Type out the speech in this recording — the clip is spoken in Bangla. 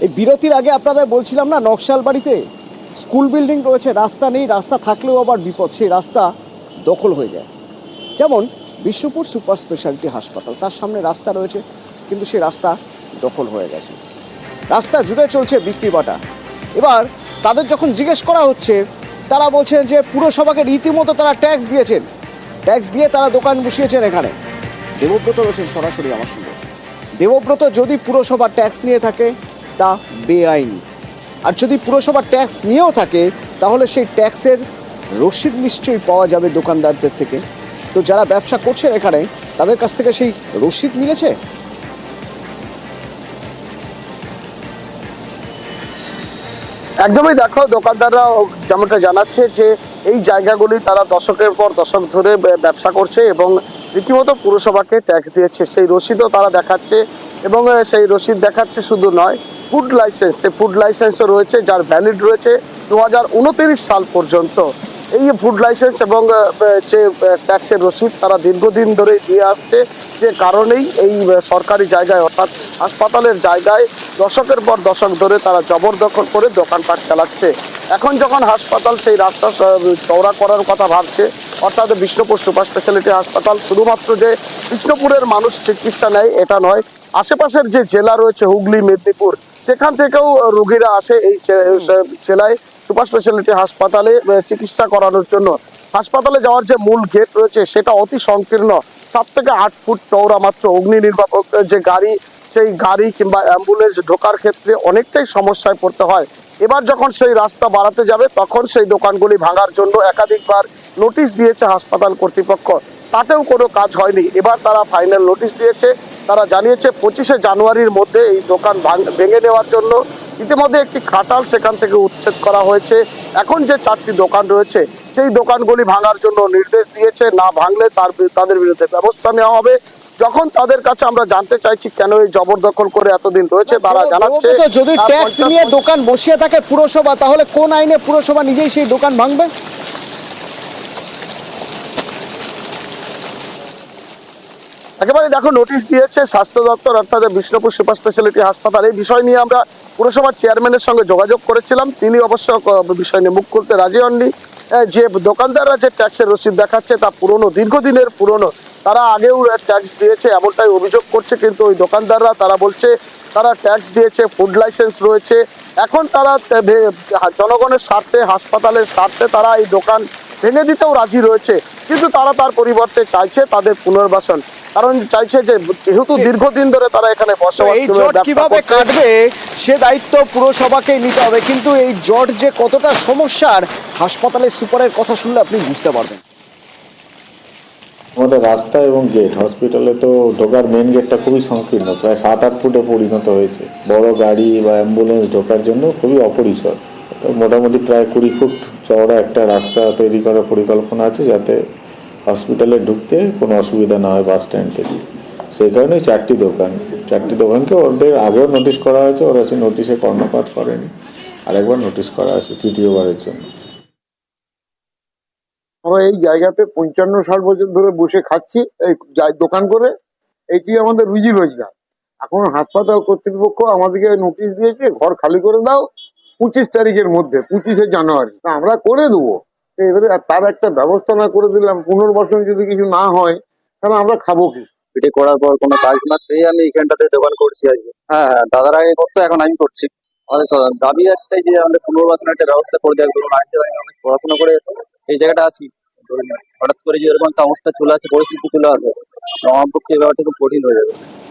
এই বিরতির আগে আপনাদের বলছিলাম না, নকশালবাড়িতে স্কুল বিল্ডিং রয়েছে, রাস্তা নেই, রাস্তা থাকলেও আবার বিপদ, সেই রাস্তা দখল হয়ে যায়। যেমন বিষ্ণুপুর সুপার স্পেশালিটি হাসপাতাল, তার সামনে রাস্তা রয়েছে, কিন্তু সেই রাস্তা দখল হয়ে গেছে, রাস্তা জুড়ে চলছে বিক্রি বাটা। এবার তাদের যখন জিজ্ঞেস করা হচ্ছে, তারা বলছেন যে পুরসভাকে রীতিমতো তারা ট্যাক্স দিয়েছেন, ট্যাক্স দিয়ে তারা দোকান বসিয়েছেন এখানে। দেবব্রত রয়েছেন সরাসরি আমার সঙ্গে। দেবব্রত, যদি পুরসভা ট্যাক্স নিয়ে থাকে তা বেআইনি, আর যদি পুরসভা ট্যাক্স নিয়েও থাকে তাহলে সেই ট্যাক্সের রসিদ নিশ্চয়ই পাওয়া যাবে দোকানদারদের থেকে। তো যারা ব্যবসা করছেন এখানে, তাদের কাছ থেকে সেই রসিদ মিলেছে? একদমই, দেখো দোকানদাররা যেমনটা জানাচ্ছে যে এই জায়গাগুলি তারা দশকের পর দশক ধরে ব্যবসা করছে এবং রীতিমতো পুরসভাকে ট্যাক্স দিয়েছে, সেই রসিদও তারা দেখাচ্ছে। এবং সেই রসিদ দেখাচ্ছে শুধু নয়, ফুড লাইসেন্স, সেই ফুড লাইসেন্সও রয়েছে, যার ভ্যালিড রয়েছে 2029 সাল পর্যন্ত। এই যে ফুড লাইসেন্স এবং যে ট্যাক্সের রসিদ তারা দীর্ঘদিন ধরে দিয়ে আসছে, যে কারণেই এই সরকারি জায়গায় অর্থাৎ হাসপাতালের জায়গায় দশকের পর দশক ধরে তারা জবরদখল করে দোকানপাট চালাচ্ছে। এখন যখন হাসপাতাল সেই রাস্তা চওড়া করার কথা ভাবছে, অর্থাৎ বিষ্ণুপুর সুপার স্পেশালিটি হাসপাতাল শুধুমাত্র যে বিষ্ণুপুরের মানুষ চিকিৎসা নেয় এটা নয়, আশেপাশের যে জেলা রয়েছে হুগলি, মেদিনীপুর, সেখান থেকেও রোগীরা আসে এই জেলায় সুপার স্পেশালিটি হাসপাতালে চিকিৎসা করানোর জন্য। হাসপাতালে যাওয়ার যে মূল গেট রয়েছে সেটা অতি সংকীর্ণ, 7 থেকে 8 ফুট চওড়া মাত্র। অগ্নি নির্বাপক যে গাড়ি, সেই গাড়ি কিংবা অ্যাম্বুলেন্স ঢোকার ক্ষেত্রে অনেকটাই সমস্যায় পড়তে হয়। এবার যখন সেই রাস্তা বাড়াতে যাবে তখন সেই দোকানগুলি ভাঙার জন্য একাধিকবার নোটিশ দিয়েছে হাসপাতাল কর্তৃপক্ষ, তাতেও কোনো কাজ হয়নি। এবার তারা ফাইনাল নোটিশ দিয়েছে, তারা জানিয়েছে 25শে জানুয়ারির মধ্যে এই দোকান ভেঙে নেওয়ার জন্য। ইতিমধ্যে একটি খাটাল সেখান থেকে উচ্ছেদ করা হয়েছে। এখন যে 4টি দোকান রয়েছে সেই দোকানগুলি ভাঙার জন্য নির্দেশ দিয়েছে, না ভাঙলে তাদের বিরুদ্ধে ব্যবস্থা নেওয়া হবে। যখন তাদের কাছে আমরা জানতে চাইছি কেন এই জবরদখল করে এতদিন রয়েছে, তারা জানাচ্ছে যদি ট্যাক্স নিয়ে দোকান বসিয়ে থাকে পুরসভা, তাহলে কোন আইনে পুরসভা নিজেই সেই দোকান ভাঙবে? একেবারে দেখো, নোটিশ দিয়েছে স্বাস্থ্য দপ্তর অর্থাৎ বিষ্ণুপুর সুপার স্পেশালিটি হাসপাতাল। এই বিষয় নিয়ে আমরা পুরসভার চেয়ারম্যানের সঙ্গে যোগাযোগ করেছিলাম, তিনি অবশ্য বিষয় নিয়ে মুখ খুলতে রাজি হননি। যে দোকানদাররা যে ট্যাক্সের রসিদ দেখাচ্ছে তা পুরনো, দীর্ঘদিনের পুরনো, তারা আগেও ট্যাক্স দিয়েছে এমনটাই অভিযোগ করছে। কিন্তু ওই দোকানদাররা তারা বলছে তারা ট্যাক্স দিয়েছে, ফুড লাইসেন্স রয়েছে। এখন তারা জনগণের স্বার্থে, হাসপাতালের স্বার্থে তারা এই দোকান ভেঙে দিতেও রাজি রয়েছে, কিন্তু তারা তার পরিবর্তে চাইছে তাদের পুনর্বাসন। কারণ চাইছে যে যেহেতু দীর্ঘদিন ধরে তারা এখানে বসবাস এই জট কিভাবে কাটবে সে দায়িত্ব পুরসভাকে নিতে হবে। কিন্তু এই জট যে কতটা সমস্যার, হাসপাতালের সুপারের কথা শুনলে আপনি বুঝতে পারবেন। আমাদের রাস্তা এবং গেট, হসপিটালে তো ঢোকার মেন গেটটা খুবই সংকীর্ণ, প্রায় 7-8 ফুটে পরিণত হয়েছে। বড় গাড়ি বা অ্যাম্বুলেন্স ঢোকার জন্য খুবই অপরিসর। মোটামুটি প্রায় 20 ফুট চওড়া একটা রাস্তা তৈরি করার পরিকল্পনা আছে, যাতে হসপিটালে ঢুকতে কোনো অসুবিধা না হয় বাস স্ট্যান্ড থেকে। সেই কারণে 4টি দোকানকে ওদের আগেও নোটিশ করা হয়েছে, ওরা সেই নোটিশে কর্ণপাত করেনি। আরেকবার নোটিশ করা আছে তৃতীয়বারের জন্য। আমরা এই জায়গাতে 55 সাল বছর ধরে বসে খাচ্ছি, এই দোকান করে, এইটি আমাদের রুজি রোজগার। এখন হাসপাতাল কর্তৃপক্ষ আমাদেরকে নোটিশ দিয়েছে ঘর খালি করে দাও 25 তারিখের মধ্যে, 25শে জানুয়ারি। আমরা করে দেবো, এবারে তার একটা ব্যবস্থা না করে দিলাম, পুনর্বাসন যদি কিছু না হয় তাহলে আমরা খাবো কি? এটি করার পর কোনো কাজ না পেয়ে আমি এখানটাতে দোকান করছি আজকে। হ্যাঁ, দাদার আগে করতো, এখন আমি করছি। আমাদের দাবি একটাই যে আমাদের পুনর্বাসনের একটা ব্যবস্থা করে দেওয়া। ধরুন আজকে আমি অনেক পড়াশোনা করে এই জায়গাটা আছি, ধরুন হঠাৎ করে যে এরকম একটা অবস্থা চলে আসে, পরিস্থিতি চলে আসে, আমার পক্ষে এই ব্যাপারটা খুব কঠিন হয়ে যাবে।